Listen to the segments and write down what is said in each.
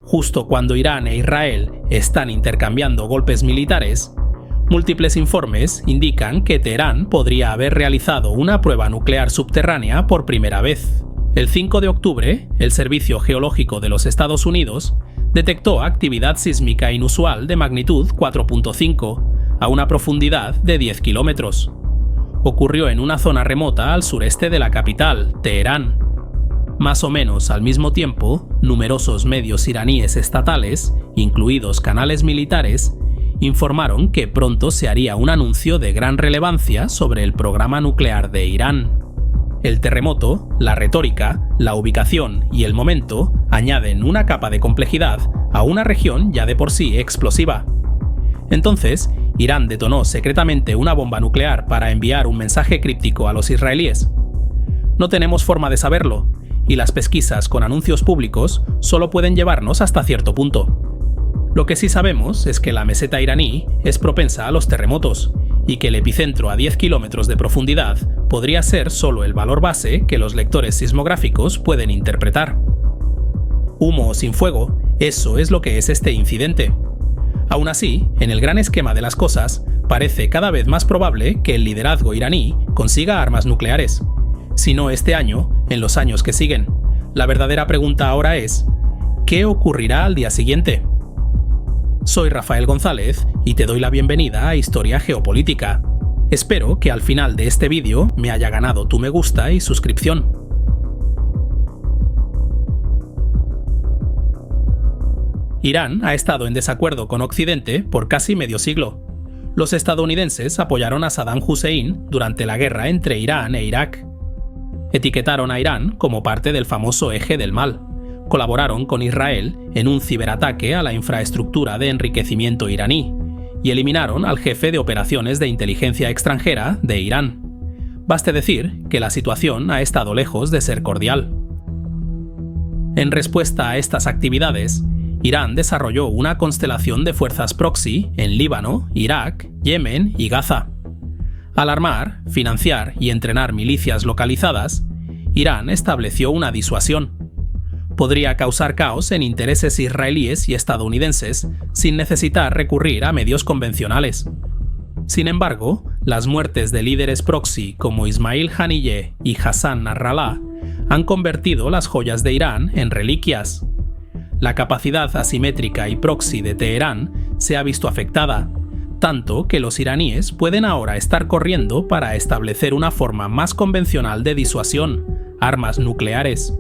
justo cuando Irán e Israel están intercambiando golpes militares, múltiples informes indican que Teherán podría haber realizado una prueba nuclear subterránea por primera vez. El 5 de octubre, el Servicio Geológico de los Estados Unidos detectó actividad sísmica inusual de magnitud 4.5 a una profundidad de 10 kilómetros. Ocurrió en una zona remota al sureste de la capital, Teherán. Más o menos al mismo tiempo, numerosos medios iraníes estatales, incluidos canales militares, informaron que pronto se haría un anuncio de gran relevancia sobre el programa nuclear de Irán. El terremoto, la retórica, la ubicación y el momento añaden una capa de complejidad a una región ya de por sí explosiva. Entonces, Irán detonó secretamente una bomba nuclear para enviar un mensaje críptico a los israelíes. No tenemos forma de saberlo, y las pesquisas con anuncios públicos solo pueden llevarnos hasta cierto punto. Lo que sí sabemos es que la meseta iraní es propensa a los terremotos, y que el epicentro a 10 kilómetros de profundidad podría ser solo el valor base que los lectores sismográficos pueden interpretar. Humo sin fuego, eso es lo que es este incidente. Aún así, en el gran esquema de las cosas, parece cada vez más probable que el liderazgo iraní consiga armas nucleares. Si no este año, en los años que siguen. La verdadera pregunta ahora es, ¿qué ocurrirá al día siguiente? Soy Rafael González y te doy la bienvenida a Historia Geopolítica. Espero que al final de este vídeo me haya ganado tu me gusta y suscripción. Irán ha estado en desacuerdo con Occidente por casi medio siglo. Los estadounidenses apoyaron a Saddam Hussein durante la guerra entre Irán e Irak. Etiquetaron a Irán como parte del famoso eje del mal. Colaboraron con Israel en un ciberataque a la infraestructura de enriquecimiento iraní y eliminaron al jefe de operaciones de inteligencia extranjera de Irán. Baste decir que la situación ha estado lejos de ser cordial. En respuesta a estas actividades, Irán desarrolló una constelación de fuerzas proxy en Líbano, Irak, Yemen y Gaza. Al armar, financiar y entrenar milicias localizadas, Irán estableció una disuasión. Podría causar caos en intereses israelíes y estadounidenses sin necesitar recurrir a medios convencionales. Sin embargo, las muertes de líderes proxy como Ismail Haniyeh y Hassan Nasrallah han convertido las joyas de Irán en reliquias. La capacidad asimétrica y proxy de Teherán se ha visto afectada, tanto que los iraníes pueden ahora estar corriendo para establecer una forma más convencional de disuasión, armas nucleares.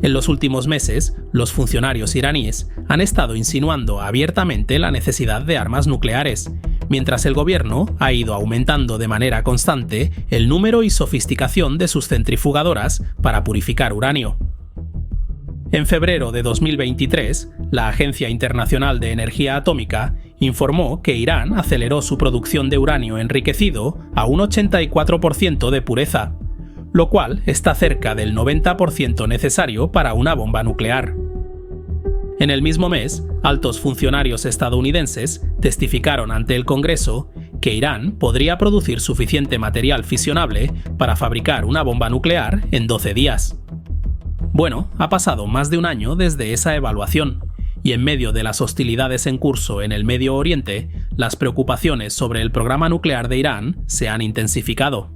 En los últimos meses, los funcionarios iraníes han estado insinuando abiertamente la necesidad de armas nucleares, mientras el gobierno ha ido aumentando de manera constante el número y sofisticación de sus centrifugadoras para purificar uranio. En febrero de 2023, la Agencia Internacional de Energía Atómica informó que Irán aceleró su producción de uranio enriquecido a un 84% de pureza, lo cual está cerca del 90% necesario para una bomba nuclear. En el mismo mes, altos funcionarios estadounidenses testificaron ante el Congreso que Irán podría producir suficiente material fisionable para fabricar una bomba nuclear en 12 días. Bueno, ha pasado más de un año desde esa evaluación, y en medio de las hostilidades en curso en el Medio Oriente, las preocupaciones sobre el programa nuclear de Irán se han intensificado.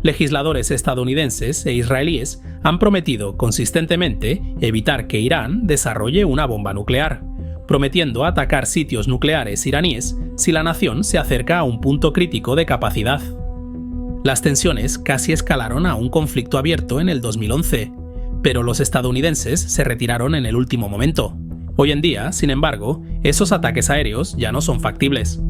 Legisladores estadounidenses e israelíes han prometido consistentemente evitar que Irán desarrolle una bomba nuclear, prometiendo atacar sitios nucleares iraníes si la nación se acerca a un punto crítico de capacidad. Las tensiones casi escalaron a un conflicto abierto en el 2011, pero los estadounidenses se retiraron en el último momento. Hoy en día, sin embargo, esos ataques aéreos ya no son factibles.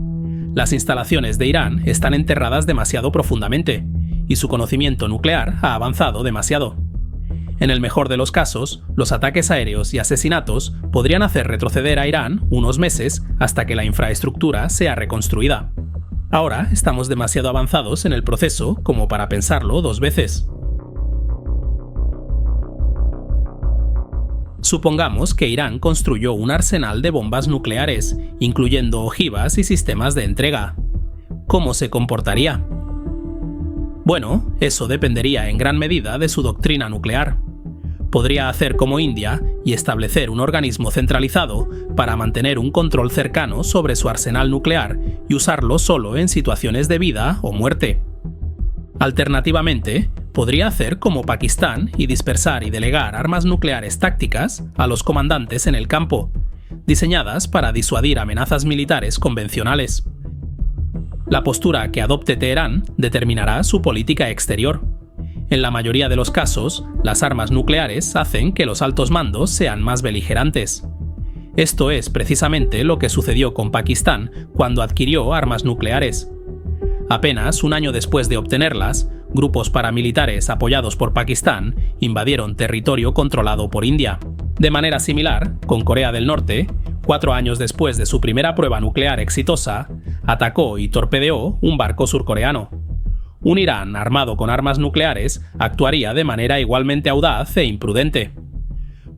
Las instalaciones de Irán están enterradas demasiado profundamente, y su conocimiento nuclear ha avanzado demasiado. En el mejor de los casos, los ataques aéreos y asesinatos podrían hacer retroceder a Irán unos meses hasta que la infraestructura sea reconstruida. Ahora estamos demasiado avanzados en el proceso como para pensarlo dos veces. Supongamos que Irán construyó un arsenal de bombas nucleares, incluyendo ojivas y sistemas de entrega. ¿Cómo se comportaría? Bueno, eso dependería en gran medida de su doctrina nuclear. Podría hacer como India y establecer un organismo centralizado para mantener un control cercano sobre su arsenal nuclear y usarlo solo en situaciones de vida o muerte. Alternativamente, podría hacer como Pakistán y dispersar y delegar armas nucleares tácticas a los comandantes en el campo, diseñadas para disuadir amenazas militares convencionales. La postura que adopte Teherán determinará su política exterior. En la mayoría de los casos, las armas nucleares hacen que los altos mandos sean más beligerantes. Esto es precisamente lo que sucedió con Pakistán cuando adquirió armas nucleares. Apenas un año después de obtenerlas, grupos paramilitares apoyados por Pakistán invadieron territorio controlado por India. De manera similar, con Corea del Norte, 4 años después de su primera prueba nuclear exitosa, atacó y torpedeó un barco surcoreano. Un Irán armado con armas nucleares actuaría de manera igualmente audaz e imprudente.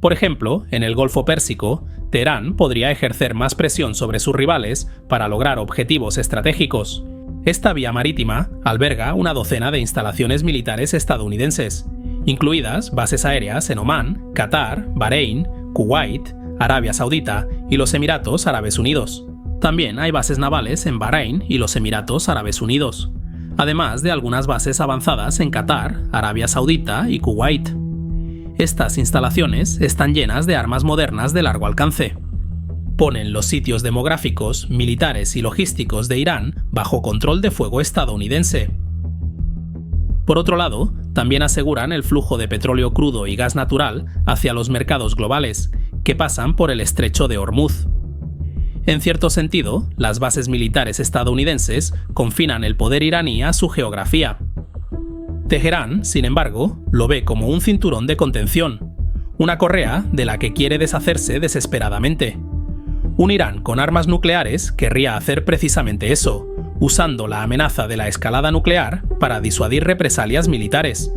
Por ejemplo, en el Golfo Pérsico, Teherán podría ejercer más presión sobre sus rivales para lograr objetivos estratégicos. Esta vía marítima alberga una docena de instalaciones militares estadounidenses, incluidas bases aéreas en Omán, Qatar, Bahrein, Kuwait, Arabia Saudita y los Emiratos Árabes Unidos. También hay bases navales en Bahrein y los Emiratos Árabes Unidos, además de algunas bases avanzadas en Qatar, Arabia Saudita y Kuwait. Estas instalaciones están llenas de armas modernas de largo alcance. Ponen los sitios demográficos, militares y logísticos de Irán bajo control de fuego estadounidense. Por otro lado, también aseguran el flujo de petróleo crudo y gas natural hacia los mercados globales, que pasan por el estrecho de Hormuz. En cierto sentido, las bases militares estadounidenses confinan el poder iraní a su geografía. Teherán, sin embargo, lo ve como un cinturón de contención, una correa de la que quiere deshacerse desesperadamente. Un Irán con armas nucleares querría hacer precisamente eso, usando la amenaza de la escalada nuclear para disuadir represalias militares.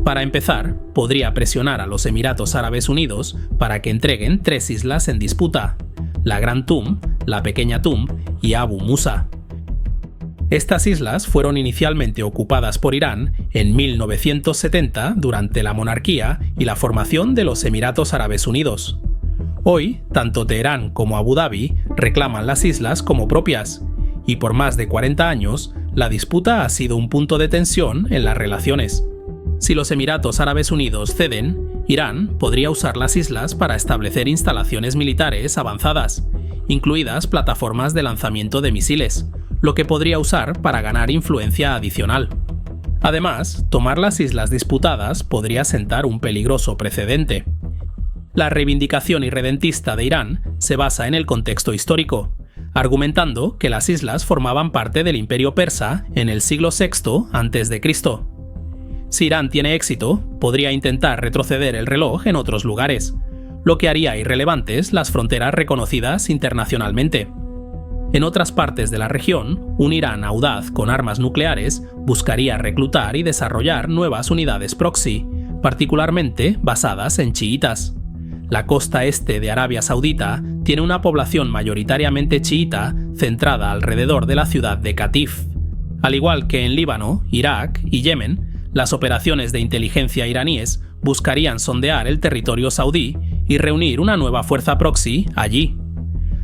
Para empezar, podría presionar a los Emiratos Árabes Unidos para que entreguen 3 islas en disputa: la Gran Tum, la Pequeña Tum y Abu Musa. Estas islas fueron inicialmente ocupadas por Irán en 1970 durante la monarquía y la formación de los Emiratos Árabes Unidos. Hoy, tanto Teherán como Abu Dhabi reclaman las islas como propias, y por más de 40 años, la disputa ha sido un punto de tensión en las relaciones. Si los Emiratos Árabes Unidos ceden, Irán podría usar las islas para establecer instalaciones militares avanzadas, incluidas plataformas de lanzamiento de misiles, lo que podría usar para ganar influencia adicional. Además, tomar las islas disputadas podría sentar un peligroso precedente. La reivindicación irredentista de Irán se basa en el contexto histórico, argumentando que las islas formaban parte del Imperio Persa en el siglo VI a.C. Si Irán tiene éxito, podría intentar retroceder el reloj en otros lugares, lo que haría irrelevantes las fronteras reconocidas internacionalmente. En otras partes de la región, un Irán audaz con armas nucleares buscaría reclutar y desarrollar nuevas unidades proxy, particularmente basadas en chiitas. La costa este de Arabia Saudita tiene una población mayoritariamente chiita centrada alrededor de la ciudad de Qatif. Al igual que en Líbano, Irak y Yemen, las operaciones de inteligencia iraníes buscarían sondear el territorio saudí y reunir una nueva fuerza proxy allí.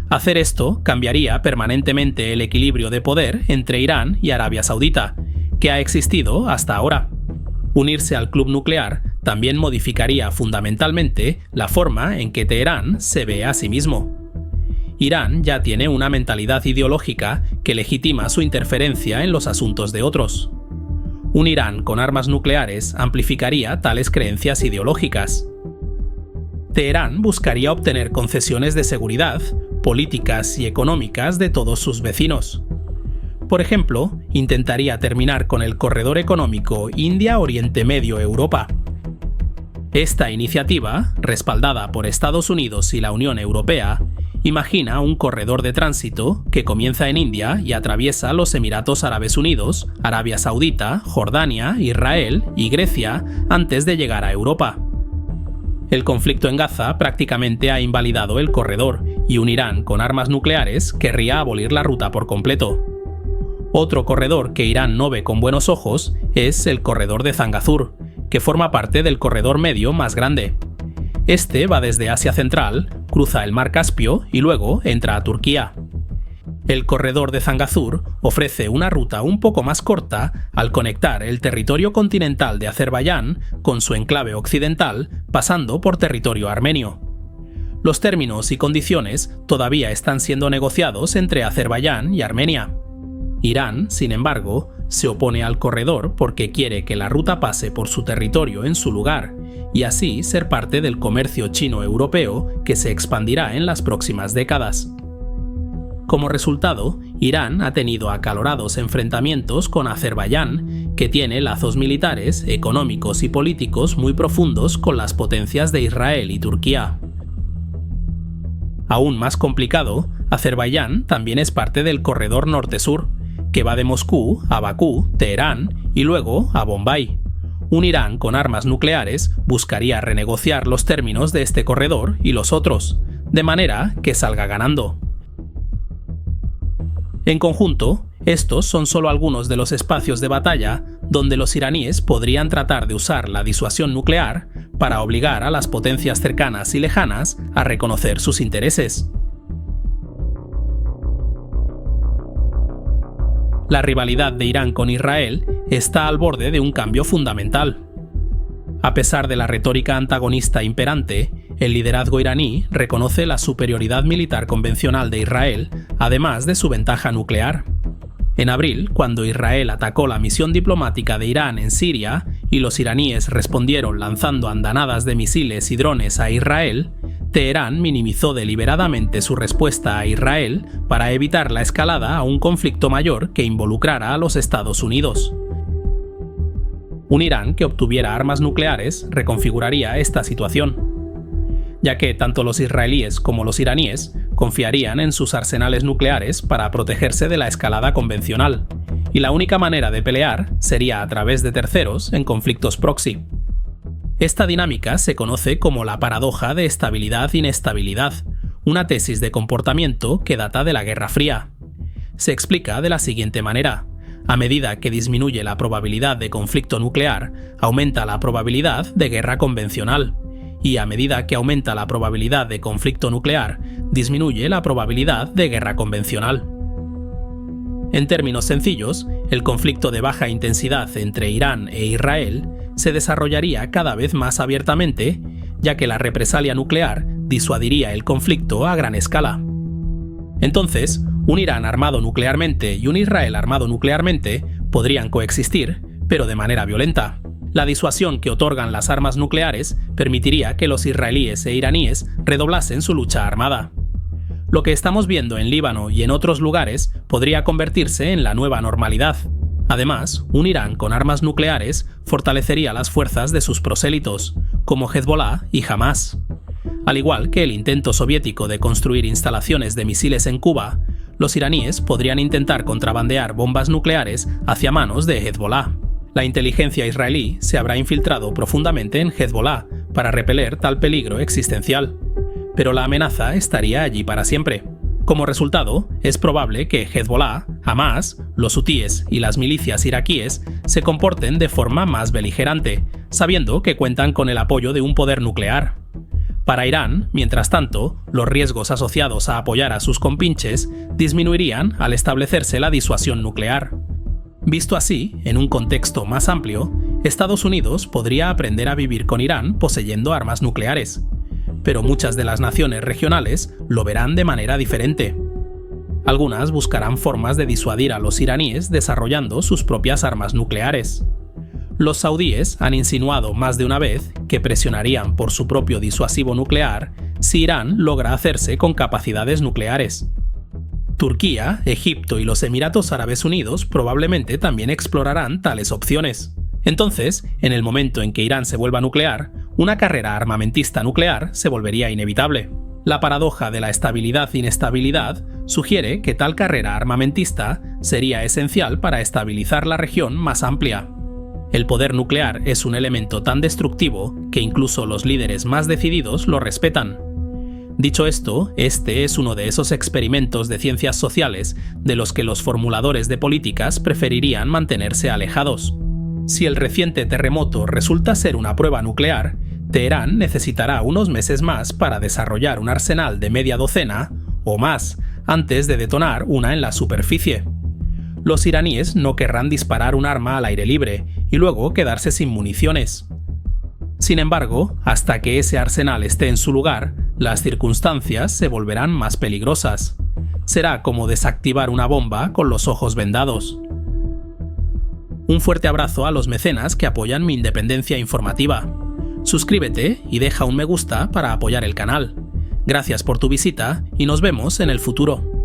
Hacer esto cambiaría permanentemente el equilibrio de poder entre Irán y Arabia Saudita, que ha existido hasta ahora. Unirse al club nuclear también modificaría fundamentalmente la forma en que Teherán se ve a sí mismo. Irán ya tiene una mentalidad ideológica que legitima su interferencia en los asuntos de otros. Un Irán con armas nucleares amplificaría tales creencias ideológicas. Teherán buscaría obtener concesiones de seguridad, políticas y económicas de todos sus vecinos. Por ejemplo, intentaría terminar con el corredor económico India-Oriente Medio-Europa. Esta iniciativa, respaldada por Estados Unidos y la Unión Europea, imagina un corredor de tránsito que comienza en India y atraviesa los Emiratos Árabes Unidos, Arabia Saudita, Jordania, Israel y Grecia antes de llegar a Europa. El conflicto en Gaza prácticamente ha invalidado el corredor y un Irán con armas nucleares querría abolir la ruta por completo. Otro corredor que Irán no ve con buenos ojos es el corredor de Zangazur, que forma parte del corredor medio más grande. Este va desde Asia Central, cruza el Mar Caspio y luego entra a Turquía. El corredor de Zangezur ofrece una ruta un poco más corta al conectar el territorio continental de Azerbaiyán con su enclave occidental, pasando por territorio armenio. Los términos y condiciones todavía están siendo negociados entre Azerbaiyán y Armenia. Irán, sin embargo, se opone al corredor porque quiere que la ruta pase por su territorio en su lugar y así ser parte del comercio chino-europeo que se expandirá en las próximas décadas. Como resultado, Irán ha tenido acalorados enfrentamientos con Azerbaiyán, que tiene lazos militares, económicos y políticos muy profundos con las potencias de Israel y Turquía. Aún más complicado, Azerbaiyán también es parte del corredor norte-sur, que va de Moscú a Bakú, Teherán y luego a Bombay. Un Irán con armas nucleares buscaría renegociar los términos de este corredor y los otros, de manera que salga ganando. En conjunto, estos son solo algunos de los espacios de batalla donde los iraníes podrían tratar de usar la disuasión nuclear para obligar a las potencias cercanas y lejanas a reconocer sus intereses. La rivalidad de Irán con Israel está al borde de un cambio fundamental. A pesar de la retórica antagonista imperante, el liderazgo iraní reconoce la superioridad militar convencional de Israel, además de su ventaja nuclear. En abril, cuando Israel atacó la misión diplomática de Irán en Siria y los iraníes respondieron lanzando andanadas de misiles y drones a Israel, Teherán minimizó deliberadamente su respuesta a Israel para evitar la escalada a un conflicto mayor que involucrara a los Estados Unidos. Un Irán que obtuviera armas nucleares reconfiguraría esta situación, ya que tanto los israelíes como los iraníes confiarían en sus arsenales nucleares para protegerse de la escalada convencional, y la única manera de pelear sería a través de terceros en conflictos proxy. Esta dinámica se conoce como la paradoja de estabilidad-inestabilidad, una tesis de comportamiento que data de la Guerra Fría. Se explica de la siguiente manera: a medida que disminuye la probabilidad de conflicto nuclear, aumenta la probabilidad de guerra convencional, y a medida que aumenta la probabilidad de conflicto nuclear, disminuye la probabilidad de guerra convencional. En términos sencillos, el conflicto de baja intensidad entre Irán e Israel se desarrollaría cada vez más abiertamente, ya que la represalia nuclear disuadiría el conflicto a gran escala. Entonces, un Irán armado nuclearmente y un Israel armado nuclearmente podrían coexistir, pero de manera violenta. La disuasión que otorgan las armas nucleares permitiría que los israelíes e iraníes redoblasen su lucha armada. Lo que estamos viendo en Líbano y en otros lugares podría convertirse en la nueva normalidad. Además, un Irán con armas nucleares fortalecería las fuerzas de sus prosélitos, como Hezbollah y Hamás. Al igual que el intento soviético de construir instalaciones de misiles en Cuba, los iraníes podrían intentar contrabandear bombas nucleares hacia manos de Hezbollah. La inteligencia israelí se habrá infiltrado profundamente en Hezbollah para repeler tal peligro existencial, pero la amenaza estaría allí para siempre. Como resultado, es probable que Hezbollah, Hamás, los hutíes y las milicias iraquíes se comporten de forma más beligerante, sabiendo que cuentan con el apoyo de un poder nuclear. Para Irán, mientras tanto, los riesgos asociados a apoyar a sus compinches disminuirían al establecerse la disuasión nuclear. Visto así, en un contexto más amplio, Estados Unidos podría aprender a vivir con Irán poseyendo armas nucleares, pero muchas de las naciones regionales lo verán de manera diferente. Algunas buscarán formas de disuadir a los iraníes desarrollando sus propias armas nucleares. Los saudíes han insinuado más de una vez que presionarían por su propio disuasivo nuclear si Irán logra hacerse con capacidades nucleares. Turquía, Egipto y los Emiratos Árabes Unidos probablemente también explorarán tales opciones. Entonces, en el momento en que Irán se vuelva nuclear, una carrera armamentista nuclear se volvería inevitable. La paradoja de la estabilidad-inestabilidad sugiere que tal carrera armamentista sería esencial para estabilizar la región más amplia. El poder nuclear es un elemento tan destructivo que incluso los líderes más decididos lo respetan. Dicho esto, este es uno de esos experimentos de ciencias sociales de los que los formuladores de políticas preferirían mantenerse alejados. Si el reciente terremoto resulta ser una prueba nuclear, Teherán necesitará unos meses más para desarrollar un arsenal de media docena o más antes de detonar una en la superficie. Los iraníes no querrán disparar un arma al aire libre y luego quedarse sin municiones. Sin embargo, hasta que ese arsenal esté en su lugar, las circunstancias se volverán más peligrosas. Será como desactivar una bomba con los ojos vendados. Un fuerte abrazo a los mecenas que apoyan mi independencia informativa. Suscríbete y deja un me gusta para apoyar el canal. Gracias por tu visita y nos vemos en el futuro.